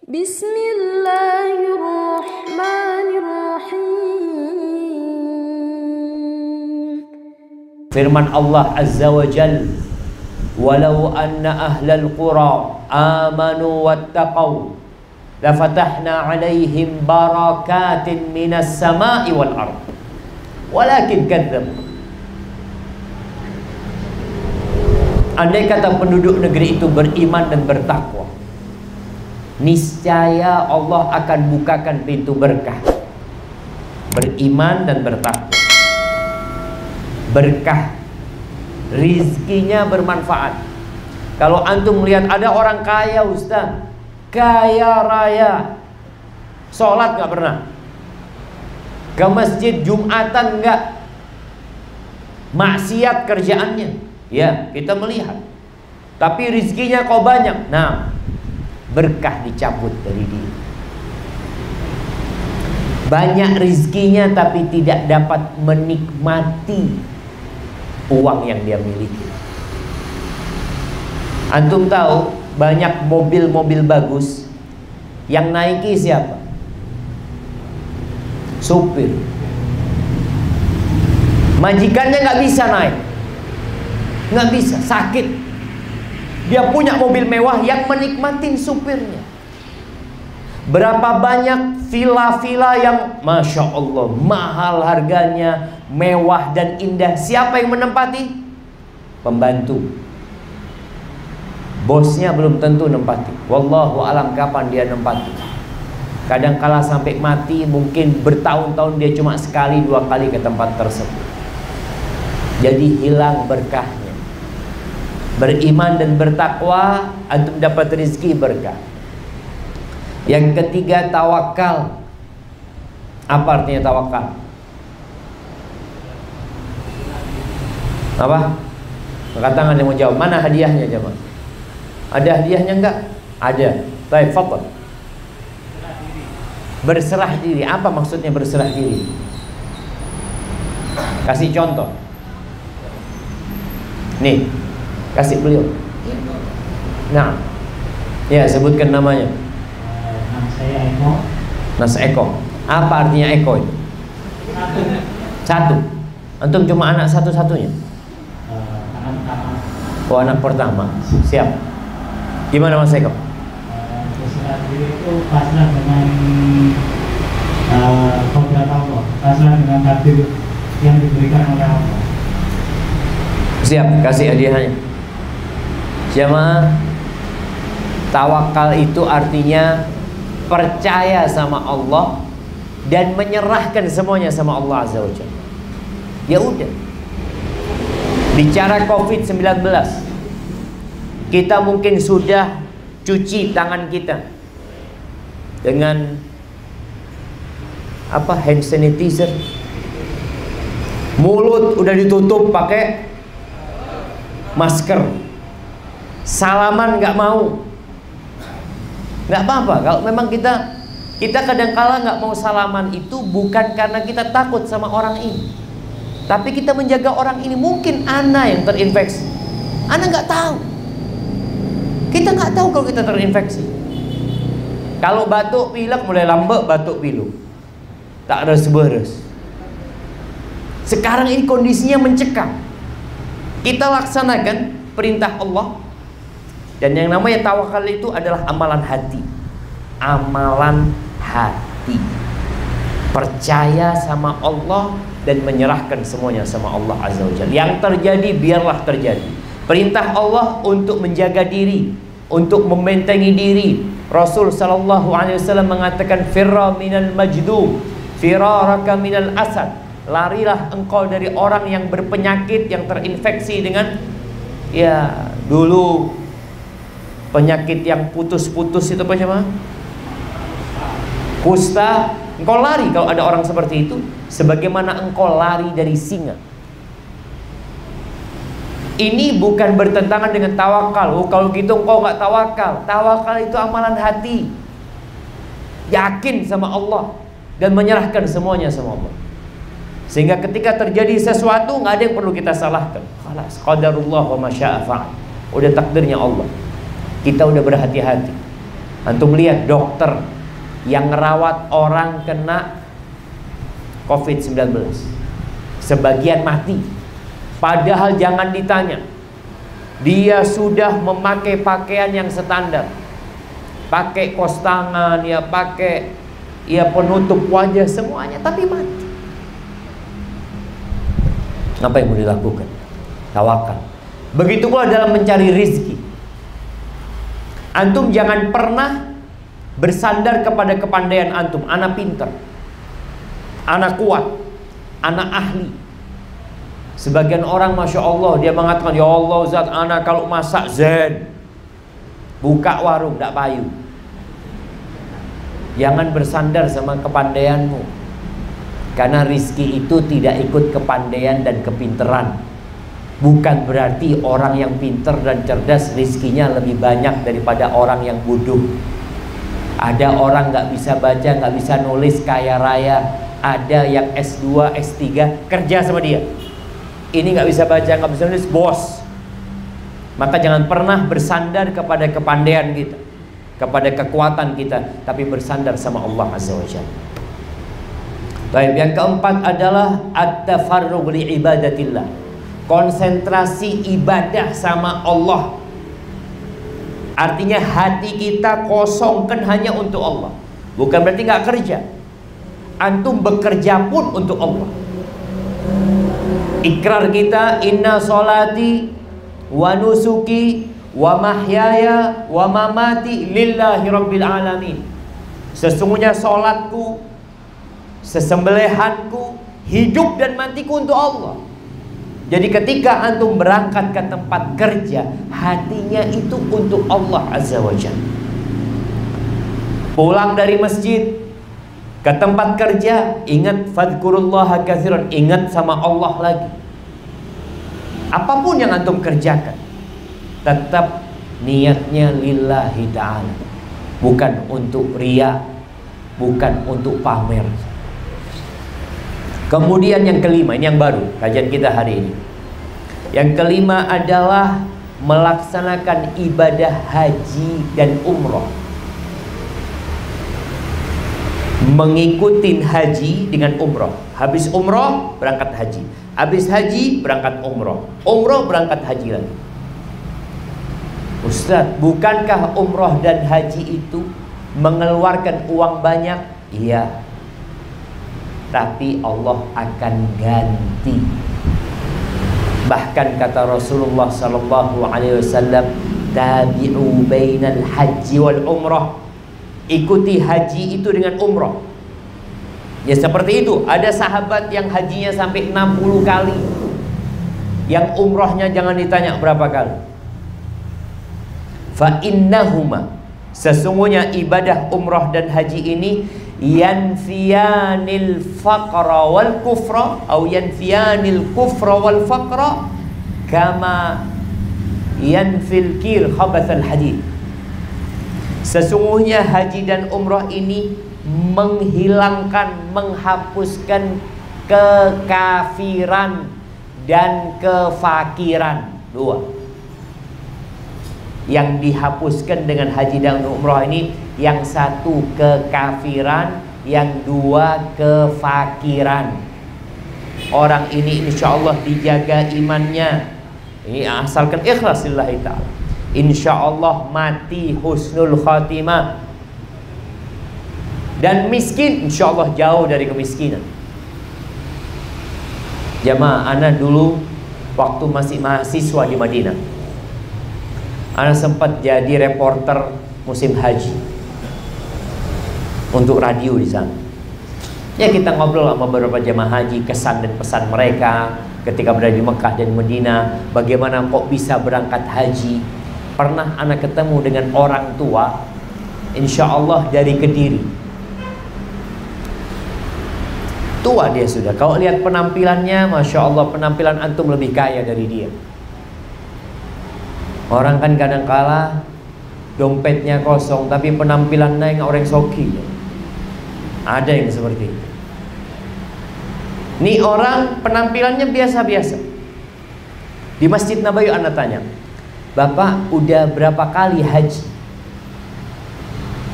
Bismillahirrahmanirrahim. Firman Allah Azza wa Jal, walau anna ahlal qura amanu wattaqaw lafatahna alaihim barakatin minas sama'i wal ard walakin kadzdzab. Andai kata penduduk negeri itu beriman dan bertakwa, niscaya Allah akan bukakan pintu berkah. Beriman dan bertakwa, berkah, rizkinya bermanfaat. Kalau antum melihat ada orang kaya, Ustaz, kaya raya, sholat gak pernah, ke masjid Jumatan enggak, maksiat kerjaannya, ya kita melihat, tapi rizkinya kok banyak. Nah, berkah dicabut dari dia. Banyak rizkinya tapi tidak dapat menikmati uang yang dia miliki. Antum tahu banyak mobil-mobil bagus yang naiki siapa? Supir. Majikannya nggak bisa naik, nggak bisa, sakit. Dia punya mobil mewah yang menikmatin supirnya. Berapa banyak villa-villa yang Masya Allah mahal harganya, mewah dan indah. Siapa yang menempati? Pembantu. Bosnya belum tentu nempati. Wallahu alam kapan dia nempati. Kadang-kala sampai mati, mungkin bertahun-tahun dia cuma sekali dua kali ke tempat tersebut. Jadi hilang berkahnya. Beriman dan bertakwa, antum dapat rezeki berkah. Yang ketiga, tawakal. Apa artinya tawakal? Apa? Angkat tangan yang mau jawab. Mana hadiahnya jemaah? Ada hadiahnya enggak? Ada. Baik, fadhal. Berserah diri. Apa maksudnya berserah diri? Kasih contoh. Nih, kasih beliau. Nah, ya sebutkan namanya. Nama saya Eko. Mas Eko. Apa artinya Eko itu? Satu. Antum cuma anak satu-satunya? Anak pertama. Oh, anak pertama. Siap. Gimana Mas Eko? Berserah diri itu pasrah dengan kodrat Allah, pasrah dengan takdir yang diberikan oleh Allah. Siap, kasih hadiahnya. Jamaah, tawakal itu artinya percaya sama Allah dan menyerahkan semuanya sama Allah Azza wa Jalla. Ya udah. Bicara COVID-19, kita mungkin sudah cuci tangan kita dengan apa? Hand sanitizer. Mulut udah ditutup pakai masker. Salaman nggak mau. Nggak apa-apa. Kalau memang kita kadang-kala nggak mau salaman itu bukan karena kita takut sama orang ini, tapi kita menjaga orang ini. Mungkin ana yang terinfeksi, ana nggak tahu. Kita nggak tahu kalau kita terinfeksi. Kalau batuk pilek mulai lambat, batuk pilek, tak beres-beres. Sekarang ini kondisinya mencekam. Kita laksanakan perintah Allah. Dan yang namanya tawakal itu adalah amalan hati. Amalan hati. Percaya sama Allah dan menyerahkan semuanya sama Allah Azza wa Jalla. Yang terjadi biarlah terjadi. Perintah Allah untuk menjaga diri, untuk membentengi diri. Rasul sallallahu alaihi wasallam mengatakan firra minal majdum, firaraka minal asad. Larilah engkau dari orang yang berpenyakit, yang terinfeksi dengan ya dulu penyakit yang putus-putus itu apa namanya? Kusta. Engkau lari kalau ada orang seperti itu, sebagaimana engkau lari dari singa. Ini bukan bertentangan dengan tawakal. Oh, kalau gitu engkau nggak tawakal. Tawakal itu amalan hati. Yakin sama Allah dan menyerahkan semuanya sama Allah. Sehingga ketika terjadi sesuatu nggak ada yang perlu kita salahkan. Khalas, qadarullah wa ma syaa fa'al. Udah takdirnya Allah. Kita udah berhati-hati. Antum lihat dokter yang ngerawat orang kena COVID-19, sebagian mati. Padahal jangan ditanya, dia sudah memakai pakaian yang standar, pakai kos tangan, ya pakai penutup wajah semuanya, tapi mati. Apa yang mau dilakukan? Tawakal. Begitu pula dalam mencari rizki. Antum jangan pernah bersandar kepada kepandaian antum. Anak pinter, anak kuat, anak ahli. Sebagian orang Masya Allah, dia mengatakan, ya Allah Ustaz, anak kalau masak zen, buka warung, tak payu. Jangan bersandar sama kepandaianmu, karena rizki itu tidak ikut kepandaian dan kepinteran. Bukan berarti orang yang pinter dan cerdas rizkinya lebih banyak daripada orang yang bodoh. Ada orang nggak bisa baca, nggak bisa nulis, kaya raya. Ada yang S2, S3, kerja sama dia. Ini nggak bisa baca, nggak bisa nulis, bos. Maka jangan pernah bersandar kepada kepandaian kita, kepada kekuatan kita, tapi bersandar sama Allah Azza wa Jalla. Baik, yang keempat adalah at-tafarrugh li ibadatillah. Konsentrasi ibadah sama Allah. Artinya hati kita kosongkan hanya untuk Allah. Bukan berarti nggak kerja. Antum bekerja pun untuk Allah. Ikrar kita, inna sholati wa nusuki wa mahyaya wa mamati lillahi rabbil alamin. Sesungguhnya sholatku, sesembelihanku, hidup dan matiku untuk Allah. Jadi ketika antum berangkat ke tempat kerja, hatinya itu untuk Allah Azza wa Jalla. Pulang dari masjid ke tempat kerja, ingat fadhkurullaha katsiran, ingat sama Allah lagi. Apapun yang antum kerjakan, tetap niatnya lillahi ta'ala, bukan untuk riya, bukan untuk pamer. Kemudian yang kelima, ini yang baru kajian kita hari ini. Yang kelima adalah melaksanakan ibadah haji dan umroh. Mengikuti haji dengan umroh. Habis umroh berangkat haji, habis haji berangkat umroh, umroh berangkat haji lagi. Ustaz, bukankah umroh dan haji itu mengeluarkan uang banyak? Iya, tapi Allah akan ganti. Bahkan kata Rasulullah sallallahu alaihi wasallam, tabi'u bainal haji wal umrah. Ikuti haji itu dengan umrah. Ya seperti itu. Ada sahabat yang hajinya sampai 60 kali, yang umrahnya jangan ditanya berapa kali. Fa innahuma, sesungguhnya ibadah umrah dan haji ini yanfiyanil faqra wal kufra atau yanfiyanil kufra wal faqra kama yanfil kir khabathal hadid. Sesungguhnya haji dan umrah ini menghilangkan, menghapuskan kekafiran dan kefakiran. Dua yang dihapuskan dengan haji dan umrah ini, yang satu kekafiran, yang dua kefakiran. Orang ini insya Allah dijaga imannya, ini asalkan ikhlas lillahi ta'ala, insya Allah mati husnul khatimah. Dan miskin insya Allah jauh dari kemiskinan. Jamaah, ana dulu waktu masih mahasiswa di Madinah, ana sempat jadi reporter musim haji untuk radio di sana. Ya kita ngobrol sama beberapa jamaah haji, kesan dan pesan mereka ketika berada di Mekah dan Madinah, bagaimana kok bisa berangkat haji. Pernah anak ketemu dengan orang tua, insya Allah dari Kediri. Tua dia sudah. Kalau lihat penampilannya, masya Allah, penampilan antum lebih kaya dari dia. Orang kan kadang-kala dompetnya kosong, tapi penampilannya yang orang soki. Ada yang seperti itu. Ini orang penampilannya biasa-biasa. Di Masjid Nabawi anak tanya, Bapak udah berapa kali haji?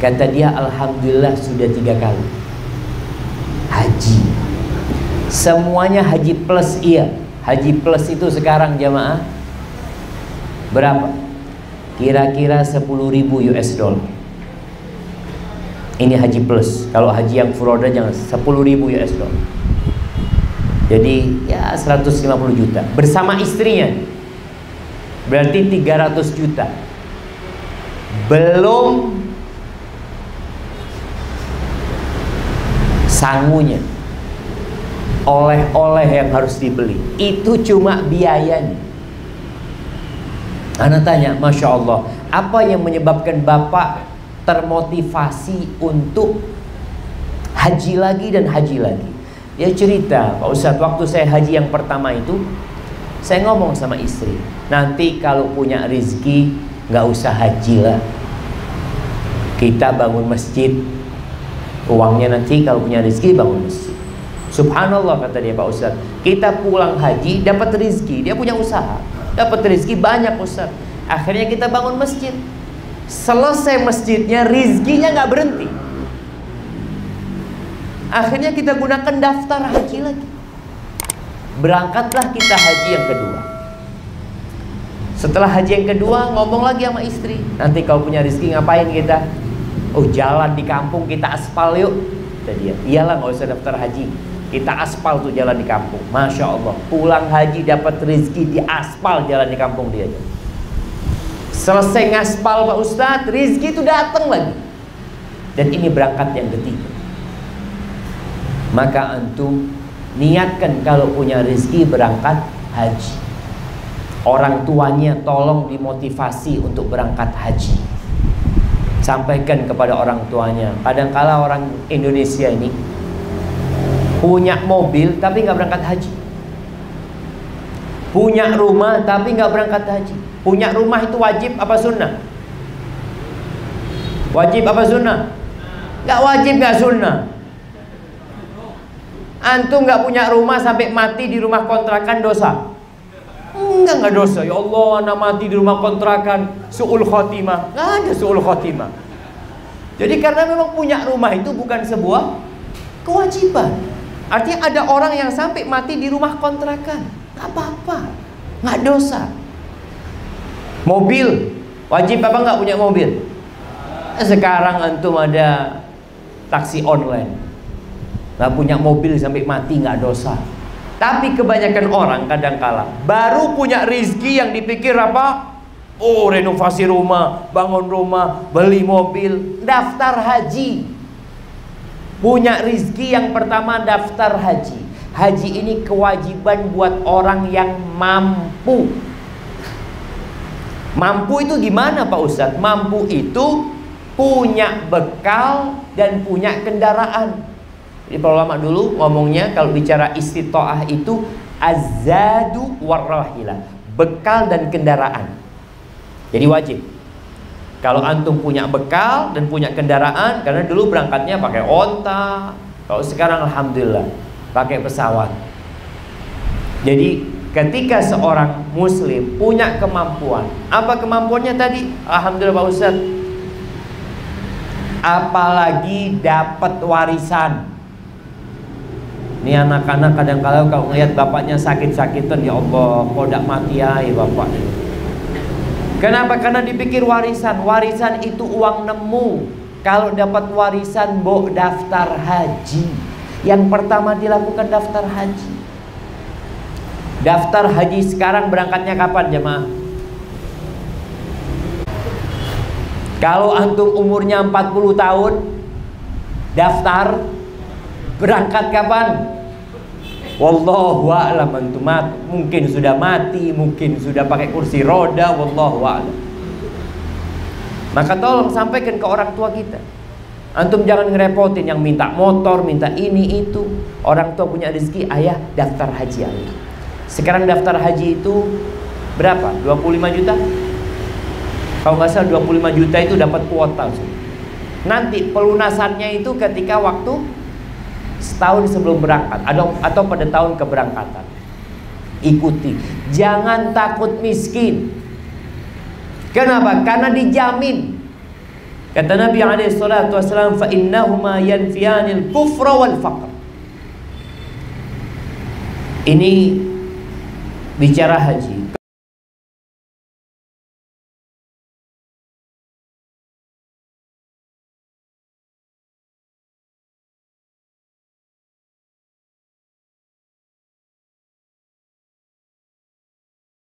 Kata dia, alhamdulillah sudah 3 kali haji. Semuanya haji plus. Iya, haji plus itu sekarang jamaah berapa? Kira-kira 10.000 US dollar. Ini haji plus. Kalau haji yang furoda jangan 10.000 US dollar. Jadi ya 150 juta bersama istrinya. Berarti 300 juta. Belum sangunya, oleh-oleh yang harus dibeli. Itu cuma biayanya. Anak tanya, Masya Allah, apa yang menyebabkan Bapak termotivasi untuk haji lagi dan haji lagi? Dia cerita, Pak Ustadz, waktu saya haji yang pertama itu, saya ngomong sama istri, nanti kalau punya rezeki nggak usah haji lah, kita bangun masjid. Uangnya nanti kalau punya rezeki bangun masjid. Subhanallah, kata dia, Pak Ustadz, kita pulang haji dapat rezeki, dia punya usaha, dapat rezeki banyak Ustadz. Akhirnya kita bangun masjid. Selesai masjidnya, rizkinya nggak berhenti. Akhirnya kita gunakan daftar haji lagi. Berangkatlah kita haji yang kedua. Setelah haji yang kedua, ngomong lagi sama istri, nanti kalau punya rezeki ngapain kita? Oh, jalan di kampung, kita aspal yuk. Kata dia, iyalah, nggak usah daftar haji, kita aspal tuh jalan di kampung. Masya Allah, pulang haji dapat rezeki di aspal jalan di kampung dia. Selesai ngaspal Pak Ustadz, rezeki itu datang lagi. Dan ini berangkat yang ketiga. Maka antum niatkan kalau punya rezeki berangkat haji. Orang tuanya tolong dimotivasi untuk berangkat haji. Sampaikan kepada orang tuanya. Kadangkala orang Indonesia ini punya mobil tapi nggak berangkat haji, punya rumah tapi nggak berangkat haji. Punya rumah itu wajib apa sunnah? Wajib apa sunnah? Nggak wajib, nggak sunnah. Antum nggak punya rumah sampai mati di rumah kontrakan dosa? Enggak dosa. Ya Allah, anak mati di rumah kontrakan, su'ul khotimah. Nggak ada su'ul khotimah. Jadi karena memang punya rumah itu bukan sebuah kewajiban. Artinya ada orang yang sampai mati di rumah kontrakan, nggak apa-apa, nggak dosa. Mobil, wajib apa nggak punya mobil? Sekarang antum ada taksi online, nggak punya mobil sampai mati nggak dosa. Tapi kebanyakan orang kadangkala baru punya rezeki yang dipikir apa? Oh, renovasi rumah, bangun rumah, beli mobil, daftar haji. Punya rezeki yang pertama daftar haji. Haji ini kewajiban buat orang yang mampu. Mampu itu gimana Pak Ustadz? Mampu itu punya bekal dan punya kendaraan. Jadi para ulama dulu ngomongnya kalau bicara istitoah itu azadu warrahilah, bekal dan kendaraan. Jadi wajib. Kalau antum punya bekal dan punya kendaraan, karena dulu berangkatnya pakai onta, kalau sekarang alhamdulillah pakai pesawat. Jadi ketika seorang muslim punya kemampuan, apa kemampuannya tadi? Alhamdulillah Pak Ustadz, apalagi dapat warisan. Ini anak-anak kadang-kadang kalau ngelihat bapaknya sakit-sakitan, ya Allah, kok tidak mati ya bapak. Kenapa? Karena dipikir warisan. Warisan itu uang nemu. Kalau dapat warisan, daftar haji. Yang pertama dilakukan daftar haji. Daftar haji sekarang berangkatnya kapan jemaah? Kalau antum umurnya 40 tahun, daftar berangkat kapan? Wallahu a'lam. Antum mungkin sudah mati, mungkin sudah pakai kursi roda, wallahu a'lam. Maka tolong sampaikan ke orang tua kita. Antum jangan ngerepotin yang minta motor, minta ini itu. Orang tua punya rezeki, ayah daftar haji ayah. Sekarang daftar haji itu berapa? 25 juta? Kalau nggak salah 25 juta itu dapat kuota. Nanti pelunasannya itu ketika waktu setahun sebelum berangkat atau pada tahun keberangkatan. Ikuti, jangan takut miskin. Kenapa? Karena dijamin. Kata Nabi SAW, fa innahuma yanfiyanil kufra wal faqr. Ini bicara haji.